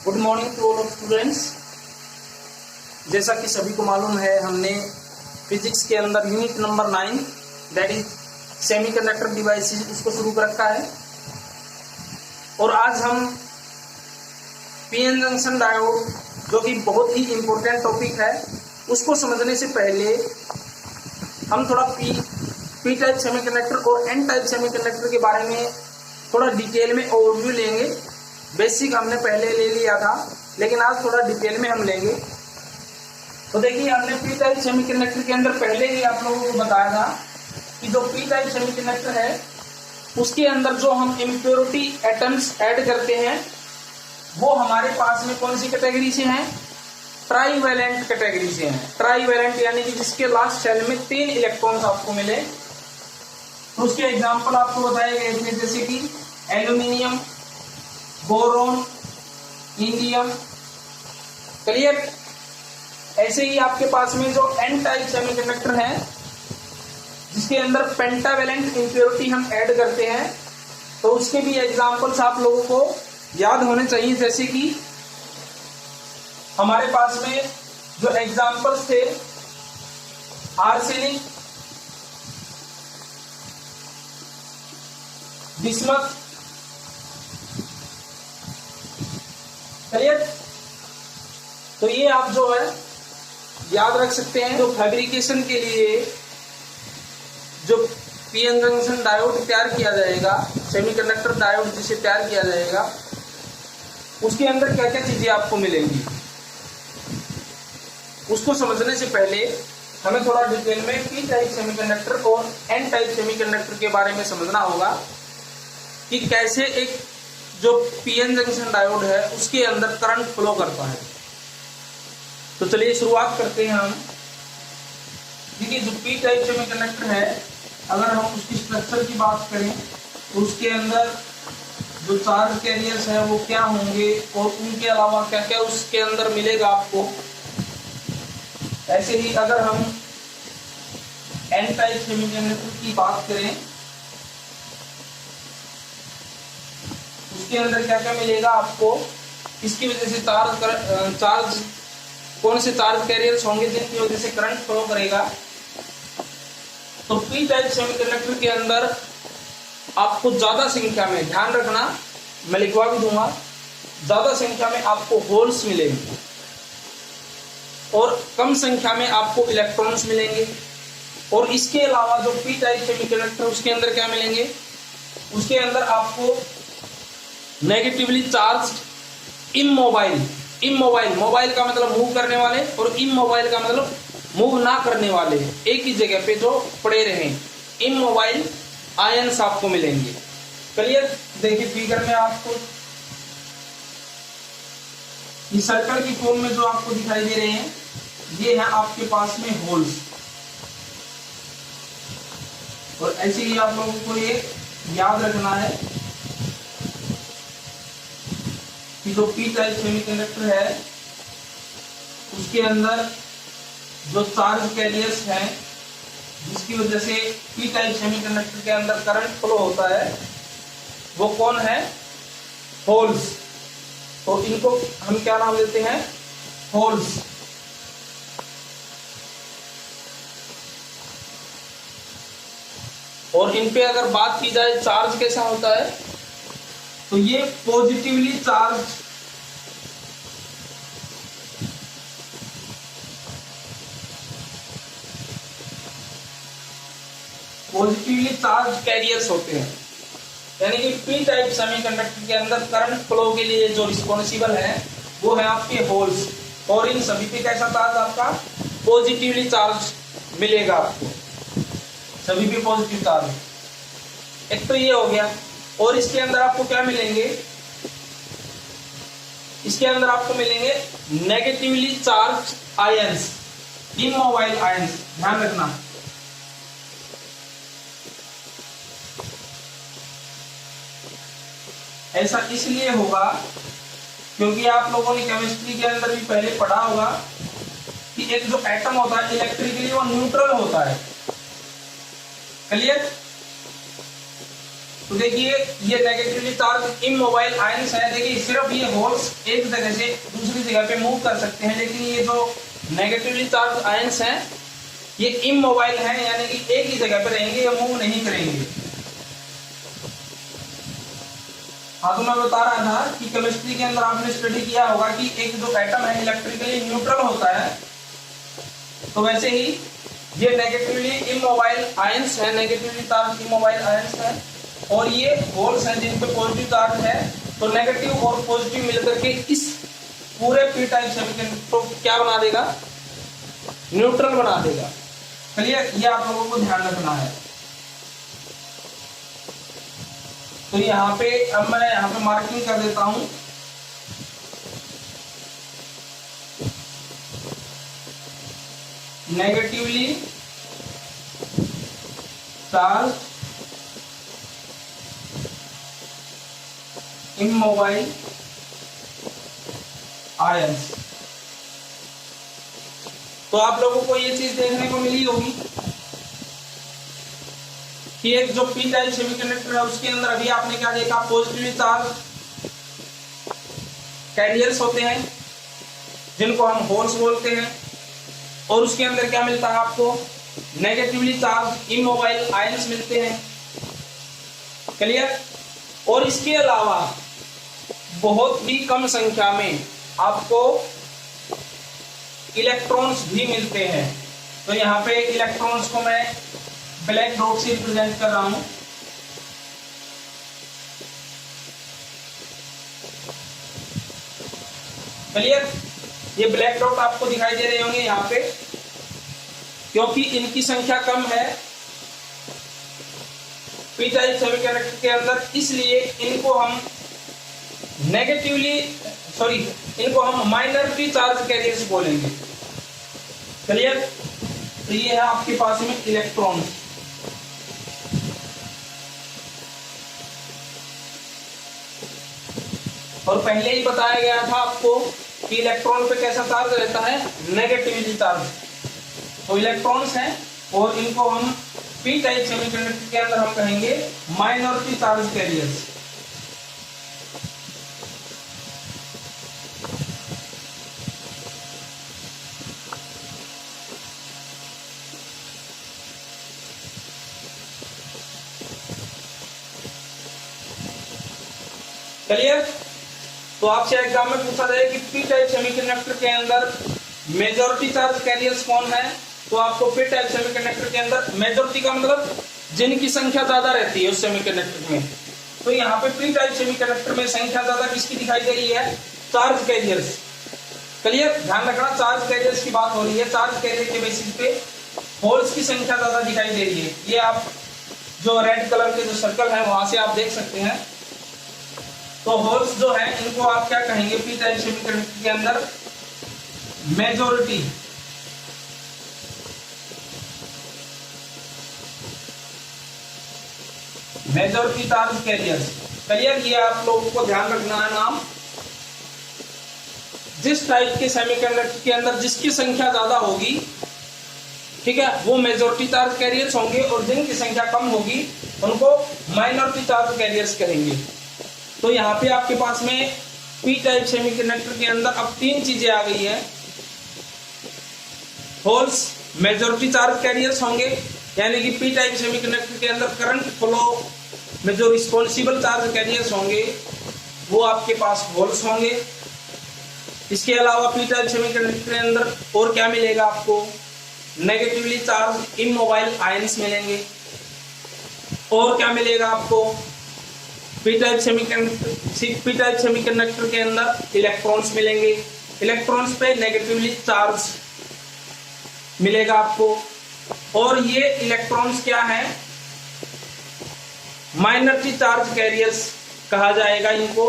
Good morning to all of students. जैसा कि सभी को मालूम है, हमने फिजिक्स के अंदर unit number 9 that is semiconductor devices उसको शुरू कर रखा है। और आज हम पीएन जंक्शन डायोड, जो कि बहुत ही इम्पोर्टेंट टॉपिक है, उसको समझने से पहले हम थोड़ा पी टाइप सेमीकंडक्टर और एन टाइप सेमीकंडक्टर के बारे में थोड़ा डिटेल में ओवरव्यू लेंगे। बेसिक हमने पहले ले लिया था, लेकिन आज थोड़ा डिटेल में हम लेंगे। तो देखिए, हमने पी टाइप सेमीकंडक्टर के अंदर पहले ही आप लोगों को बताया था कि जो पी टाइप सेमीकंडक्टर है उसके अंदर जो हम इम्प्योरिटी एटम्स ऐड करते हैं वो हमारे पास में कौन सी कैटेगरी से हैं? ट्राईवैलेंट कैटेगरी से हैं। ट्राईवैलेंट यानी कि जिसके लास्ट शेल में 3 इलेक्ट्रॉन्स आपको मिले। तो उसके एग्जाम्पल आपको बताए गए थे, जैसे कि एल्यूमिनियम, बोरोन, इंडियम। क्लियर? ऐसे ही आपके पास में जो एन टाइप सेमीकंडक्टर है जिसके अंदर पेंटावैलेंट इंप्योरिटी हम ऐड करते हैं, तो उसके भी एग्जांपल्स आप लोगों को याद होने चाहिए। जैसे कि हमारे पास में जो एग्जांपल्स थे, आर्सेनिक, बिस्मथ। क्लियर? तो ये आप जो है याद रख सकते हैं। जो फैब्रिकेशन के लिए जो पीएन जंक्शन डायोड तैयार किया जाएगा, सेमीकंडक्टर डायोड जिसे तैयार किया जाएगा, उसके अंदर क्या क्या चीजें आपको मिलेंगी, उसको समझने से पहले हमें थोड़ा डिटेल में पी टाइप सेमीकंडक्टर और एन टाइप सेमीकंडक्टर के बारे में समझना होगा कि कैसे एक जो पीएन जंक्शन डायोड है उसके अंदर करंट फ्लो करता है। तो चलिए शुरुआत करते हैं हम। देखिए, जो पी टाइप सेमीकंडक्टर है, अगर हम उसकी स्ट्रक्चर की बात करें तो उसके अंदर जो चार्ज कैरियर्स है वो क्या होंगे और उनके अलावा क्या क्या उसके अंदर मिलेगा आपको। ऐसे ही अगर हम एन टाइप सेमीकंडक्टर की बात करें, उसके अंदर क्या क्या मिलेगा आपको, इसकी वजह से चार्ज कौन से चार्ज कैरियर्स होंगे जिनकी वजह से करंट फ्लो करेगा। तो पी टाइप सेमीकंडक्टर के अंदर आपको ज्यादा संख्या में, ध्यान रखना, मैं लिखवा भी दूंगा, ज्यादा संख्या में आपको होल्स मिलेंगे और कम संख्या में आपको इलेक्ट्रॉन्स मिलेंगे। और इसके अलावा जो पी टाइप सेमीकंडक्टर उसके अंदर क्या मिलेंगे, उसके अंदर आपको नेगेटिवली चार्ज्ड इमोबाइल, मोबाइल का मतलब मूव करने वाले और इमोबाइल का मतलब मूव ना करने वाले, एक ही जगह पे जो पड़े रहें, इमोबाइल आयंस आपको मिलेंगे। क्लियर? देखिए फिगर में आपको इस सर्कल की फॉर्म में जो आपको दिखाई दे रहे हैं, ये है आपके पास में होल्स। और ऐसे ही आप लोगों को ये याद रखना है कि जो पी टाइप सेमीकंडक्टर है उसके अंदर जो चार्ज कैरियर्स हैं जिसकी वजह से पी टाइप सेमीकंडक्टर के अंदर करंट फ्लो होता है, वो कौन है? होल्स। तो इनको हम क्या नाम देते हैं? होल्स। और इन पे अगर बात की जाए चार्ज कैसा होता है, तो ये पॉजिटिवली चार्ज कैरियर्स होते हैं। यानी कि पी टाइप सेमीकंडक्टर के अंदर करंट फ्लो के लिए जो रिस्पॉन्सिबल है वो है आपके होल्स। और इन सभी पे कैसा चार्ज आपका? पॉजिटिवली चार्ज मिलेगा आपको, सभी पे पॉजिटिव चार्ज। एक तो ये हो गया। और इसके अंदर आपको क्या मिलेंगे? इसके अंदर आपको मिलेंगे negatively charge ions, immobile ions. ध्यान रखना, ऐसा इसलिए होगा क्योंकि आप लोगों ने केमिस्ट्री के अंदर भी पहले पढ़ा होगा कि एक जो एटम होता है इलेक्ट्रिकली वो न्यूट्रल होता है। क्लियर? तो देखिए ये नेगेटिवली चार्ज इमोबाइल आयंस है। देखिए सिर्फ ये होल्स एक जगह से दूसरी जगह पे मूव कर सकते हैं, लेकिन ये जो नेगेटिवली चार्ज आयंस हैं ये इमोबाइल हैं, यानी कि एक ही जगह पे रहेंगे, ये मूव नहीं करेंगे। हाँ, तो मैं बता रहा था कि केमिस्ट्री के अंदर आपने स्टडी किया होगा कि एक जो एटम है इलेक्ट्रिकली न्यूट्रल होता है, तो वैसे ही ये नेगेटिवली इमोबाइल आयंस है, नेगेटिवली चार्ज इमोबाइल आयंस है, और ये होल्स हैं जिन पे पॉजिटिव चार्ज है। तो नेगेटिव और पॉजिटिव मिलकर के इस पूरे पी टाइप सेमीकंडक्टर को क्या बना देगा, न्यूट्रल बना देगा। क्लियर, ये आप लोगों को ध्यान रखना है। तो यहाँ पे अब मैं यहाँ पे मार्किंग कर देता हूं। Negatively charge immobile ions. तो आप लोगों को ये चीज देखने को मिली होगी कि एक जो पी टाइप सेमीकंडक्टर है उसके अंदर अभी आपने क्या देखा, पॉजिटिवली चार्ज कैरियर्स होते हैं जिनको हम होल्स बोलते हैं, और उसके अंदर क्या मिलता है आपको, नेगेटिवली चार्ज इमोबाइल आयंस मिलते हैं। क्लियर। और इसके अलावा बहुत ही कम संख्या में आपको इलेक्ट्रॉन्स भी मिलते हैं। तो यहाँ पे इलेक्ट्रॉन्स को मैं ब्लैक डॉट से रिप्रेजेंट कर रहा हूं। क्लियर। ये ब्लैक डॉट आपको दिखाई दे रहे होंगे यहाँ पे, क्योंकि इनकी संख्या कम है पी टाइप सेमीकंडक्टर के अंदर, इसलिए इनको हम इनको हम माइनॉरिटी चार्ज कैरियर्स बोलेंगे। क्लियर। तो ये है आपके पास में इलेक्ट्रॉन। और पहले ही बताया गया था आपको कि इलेक्ट्रॉन पे कैसा चार्ज रहता है, नेगेटिवली चार्ज। तो इलेक्ट्रॉन्स हैं और इनको हम पी टाइप सेमीकंडक्टर के अंदर हम कहेंगे माइनॉरिटी चार्ज कैरियर्स। क्लियर। तो आपसे एग्जाम में पूछा जाए कि पी टाइप सेमीकंडक्टर के अंदर मेजॉरिटी चार्ज कैरियर्स कौन है, तो आपको पी टाइप सेमीकंडक्टर के अंदर मेजॉरिटी का मतलब जिनकी संख्या ज्यादा रहती है उस सेमीकंडक्टर में। तो यहाँ पे पी टाइप सेमीकंडक्टर में संख्या ज्यादा किसकी दिखाई दे रही है, चार्ज कैरियर्स। क्लियर। ध्यान रखना, चार्ज कैरियर्स की बात हो रही है। चार्ज कैरियर के बेसिस पे होल्स की संख्या ज्यादा दिखाई दे रही है। ये आप जो रेड कलर के जो सर्कल है वहां से आप देख सकते हैं। तो होल्स जो है इनको आप क्या कहेंगे, पी टाइप सेमीकंडक्टर के अंदर मेजॉरिटी चार्ज कैरियर्स। क्लियर। ये आप लोगों को ध्यान रखना है नाम। जिस टाइप के सेमीकंडक्टर के अंदर जिसकी संख्या ज्यादा होगी, ठीक है, वो मेजॉरिटी चार्ज कैरियर्स होंगे, और जिनकी संख्या कम होगी उनको माइनॉरिटी चार्ज कैरियर्स कहेंगे। तो यहाँ पे आपके पास में पी टाइप सेमीकंडक्टर के अंदर अब तीन चीजें आ गई है। होल्स मेजॉरिटी चार्ज कैरियर्स होंगे, यानी कि पी टाइप सेमीकंडक्टर के अंदर करंट फ्लो में जो रिस्पॉन्सिबल चार्ज कैरियर्स होंगे वो आपके पास होल्स होंगे। इसके अलावा पी टाइप सेमीकंडक्टर के अंदर और क्या मिलेगा आपको, नेगेटिवली चार्ज इमोबाइल आयंस मिलेंगे। और क्या मिलेगा आपको, पी टाइप सेमीकंडक्टर के अंदर इलेक्ट्रॉन्स मिलेंगे। इलेक्ट्रॉन्स पे नेगेटिवली चार्ज मिलेगा आपको। और ये इलेक्ट्रॉन्स क्या है, माइनॉरिटी चार्ज कैरियर्स कहा जाएगा इनको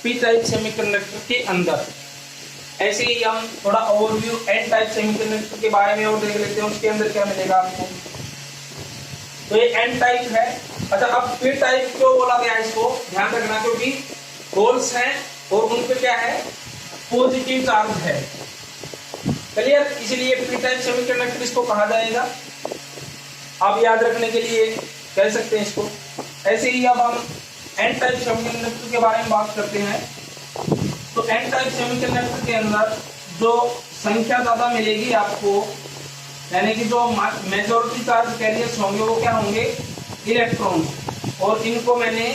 पी टाइप सेमीकंडक्टर के अंदर। ऐसे ही हम थोड़ा ओवरव्यू एन टाइप सेमीकंडक्टर के बारे में और देख लेते हैं, उसके अंदर क्या मिलेगा आपको। तो ये एन टाइप है। अच्छा, अब पी टाइप क्यों बोला गया इसको, ध्यान रखना, क्योंकि होल्स हैं और उन पे क्या है, पॉजिटिव चार्ज है। क्लियर। इसलिए पी टाइप सेमीकंडक्टर इसको कहा जाएगा। आप याद रखने के लिए कह सकते हैं इसको ऐसे ही अब हम एन टाइप सेमीकंडक्टर के बारे में बात करते हैं। तो एन टाइप सेमीकंडक्टर के अंदर जो संख्या ज्यादा मिलेगी आपको, यानी कि जो मेजॉरिटी चार्ज कैरियर्स होंगे वो क्या होंगे, इलेक्ट्रॉन। और इनको मैंने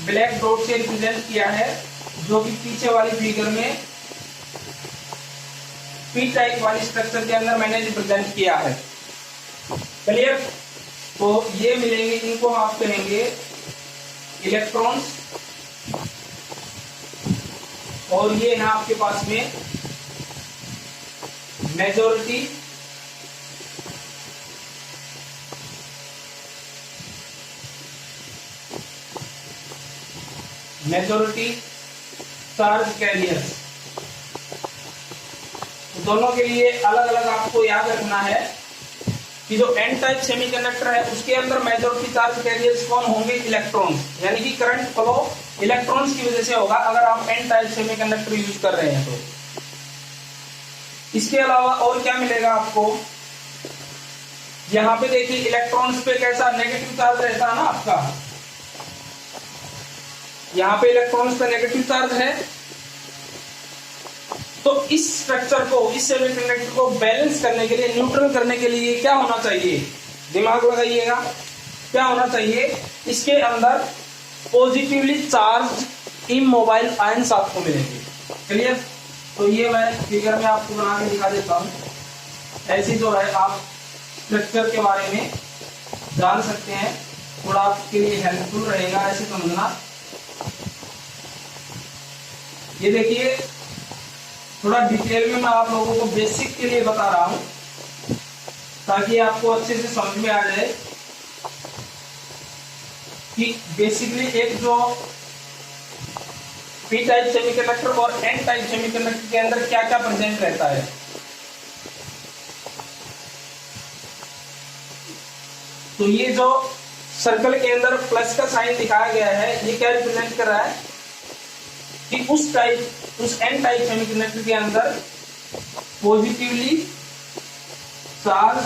ब्लैक डॉट से रिप्रेजेंट किया है, जो कि पीछे वाली फिगर में पी टाइप वाली स्ट्रक्चर के अंदर मैंने रिप्रेजेंट किया है। क्लियर? तो ये मिलेंगे, इनको आप कहेंगे इलेक्ट्रॉन्स, और ये है आपके पास में मेजॉरिटी चार्ज कैरियर्स। दोनों के लिए अलग अलग आपको याद रखना है कि जो एन टाइप सेमीकंडक्टर है उसके अंदर मेजॉरिटी चार्ज कैरियर्स कौन होंगे, इलेक्ट्रॉन्स, यानी कि करंट फ्लो इलेक्ट्रॉन्स की वजह से होगा अगर आप एन टाइप सेमीकंडक्टर यूज कर रहे हैं तो। इसके अलावा और क्या मिलेगा आपको, यहां पे देखिए इलेक्ट्रॉन्स पे कैसा नेगेटिव चार्ज रहता है ना आपका, यहां पे इलेक्ट्रॉन्स पे नेगेटिव चार्ज है। तो इस स्ट्रक्चर को, इस सेमीकंडक्टर को बैलेंस करने के लिए, न्यूट्रल करने के लिए क्या होना चाहिए, दिमाग लगाइएगा, क्या होना चाहिए, इसके अंदर पॉजिटिवली चार्ज इमोबाइल आयंस आपको मिलेंगे। क्लियर? तो ये मैं फिगर में आपको बना के दिखा देता हूं। ऐसी जो है आप स्ट्रक्चर के बारे में जान सकते हैं, थोड़ा आपके लिए हेल्पफुल रहेगा ऐसे समझना। ये देखिए, थोड़ा डिटेल में मैं आप लोगों को बेसिक के लिए बता रहा हूं ताकि आपको अच्छे से समझ में आ जाए कि बेसिकली एक जो पी टाइप सेमीकंडक्टर और एन टाइप सेमीकंडक्टर के अंदर क्या क्या प्रेजेंट रहता है। तो ये जो सर्कल के अंदर प्लस का साइन दिखाया गया है, ये क्या रिप्रेजेंट कर रहा है कि उस एन टाइप सेमीकंडक्टर के अंदर पॉजिटिवली चार्ज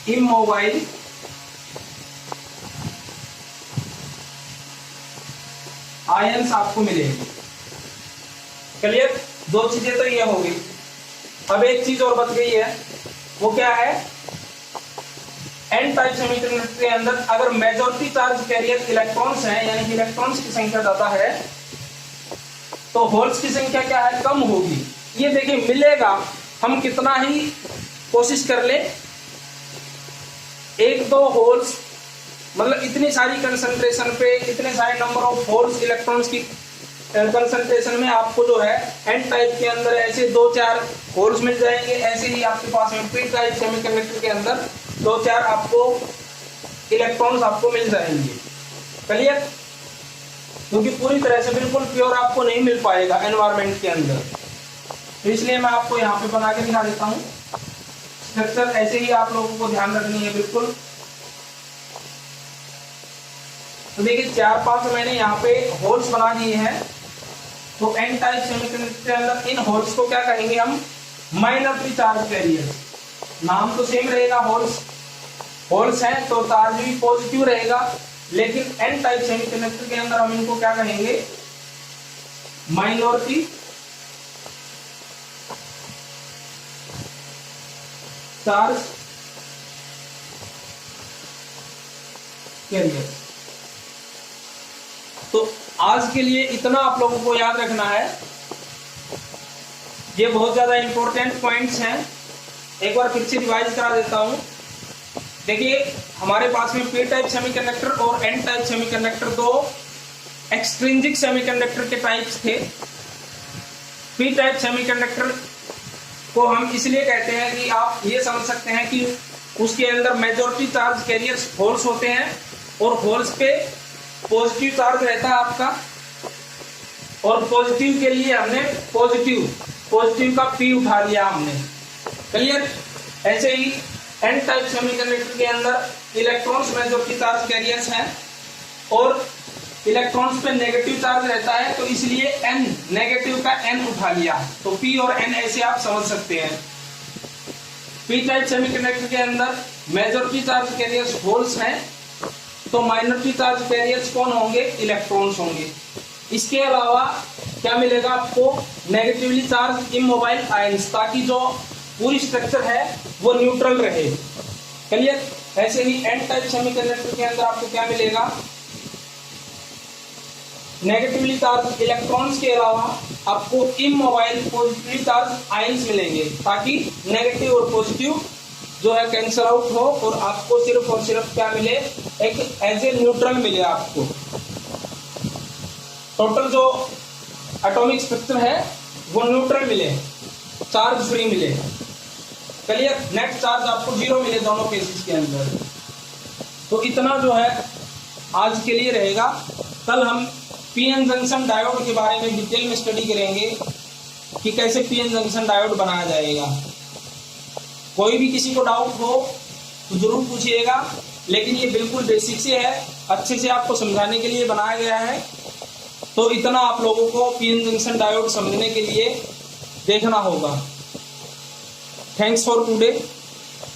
इमोबाइल आयंस आपको मिलेंगे। क्लियर? दो चीजें तो ये होगी। अब एक चीज और बच गई है, वो क्या है, एन टाइप सेमीकंडक्टर के अंदर अगर मेजॉरिटी चार्ज कैरियर इलेक्ट्रॉन्स हैं, यानी कि इलेक्ट्रॉन्स की संख्या ज्यादा है, तो होल्स की संख्या क्या है, कम होगी। ये देखिए मिलेगा, हम कितना ही कोशिश कर ले, एक दो होल्स, मतलब इतनी सारी कंसंट्रेशन पे इतने सारे नंबर ऑफ होल्स इलेक्ट्रॉन्स की कंसंट्रेशन में आपको जो है एन टाइप के अंदर ऐसे 2-4 होल्स मिल जाएंगे। ऐसे ही आपके पास में पी टाइप सेमीकंडक्टर के अंदर 2-4 आपको इलेक्ट्रॉन्स आपको मिल जाएंगे। क्लियर? क्योंकि पूरी तरह से बिल्कुल प्योर आपको नहीं मिल पाएगा एनवायरनमेंट के अंदर, तो इसलिए मैं आपको यहाँ पे बना के दिखा देता हूँ। स्ट्रक्चर ऐसे ही आप लोगों को ध्यान रखनी है बिल्कुल। तो देखिए 4-5 मैंने यहाँ पे होल्स बना दिए हैं। तो एन टाइप सेमीकंडक्टर के अंदर इन होल्स को क्या कहेंगे हम, माइनर चार्ज कैरियर। नाम तो सेम रहेगा, होल्स हैं तो चार्ज भी पॉजिटिव रहेगा, लेकिन एन टाइप सेमीकंडक्टर के अंदर हम इनको क्या कहेंगे, माइनॉरिटी चार्ज कैरियर। तो आज के लिए इतना आप लोगों को याद रखना है, ये बहुत ज्यादा इंपॉर्टेंट पॉइंट्स हैं। एक बार फिर से रिवाइज करा देता हूं। देखिए हमारे पास में पी टाइप सेमीकंडक्टर और एन टाइप सेमीकंडक्टर दो एक्सट्रिंसिक सेमीकंडक्टर के टाइप्स थे। पी टाइप सेमीकंडक्टर को हम इसलिए कहते हैं कि आप ये समझ सकते हैं कि उसके अंदर मेजॉरिटी चार्ज कैरियर्स होल्स होते हैं और होल्स पे पॉजिटिव चार्ज रहता है आपका, और पॉजिटिव के लिए हमने पॉजिटिव का पी उठा लिया हमने। क्लियर? ऐसे ही एन टाइप सेमीकंडक्टर के अंदर इलेक्ट्रॉन्स मेजॉरिटी चार्ज कैरियर्स हैं और इलेक्ट्रॉन्स पे नेगेटिव चार्ज रहता है, तो इसलिए एन नेगेटिव का एन उठा लिया। तो पी और एन ऐसे आप समझ सकते हैं। पी टाइप सेमीकंडक्टर के अंदर मेजॉरिटी चार्ज कैरियर्स होल्स हैं, तो माइनॉरिटी चार्ज कैरियर्स कौन होंगे? इलेक्ट्रॉन्स होंगे। इसके अलावा क्या मिलेगा आपको? नेगेटिवली चार्ज इमोबाइल आयंस, ताकि जो पूरी स्ट्रक्चर है वो न्यूट्रल रहे। क्लियर? ऐसे ही एन टाइप सेमीकंडक्टर के अंदर आपको क्या मिलेगा? नेगेटिवली चार्ज इलेक्ट्रॉन्स के अलावा आपको इमोबाइल पॉजिटिवली चार्ज आयंस मिलेंगे, ताकि नेगेटिव और पॉजिटिव जो है कैंसल आउट हो और आपको सिर्फ और सिर्फ क्या मिले? एक एज ए न्यूट्रल मिले आपको। टोटल जो एटॉमिक स्ट्रक्चर है वो न्यूट्रल मिले, चार्ज फ्री मिले। क्लियर? नेट चार्ज आपको 0 मिले दोनों केसेस के अंदर। तो इतना जो है आज के लिए रहेगा। कल हम पीएन जंक्शन डायोड के बारे में डिटेल में स्टडी करेंगे कि कैसे पीएन जंक्शन डायोड बनाया जाएगा। कोई भी किसी को डाउट हो तो जरूर पूछिएगा, लेकिन ये बिल्कुल बेसिक से है, अच्छे से आपको समझाने के लिए बनाया गया है। तो इतना आप लोगों को पीएन जंक्शन डायोड समझने के लिए देखना होगा। Thanks for today.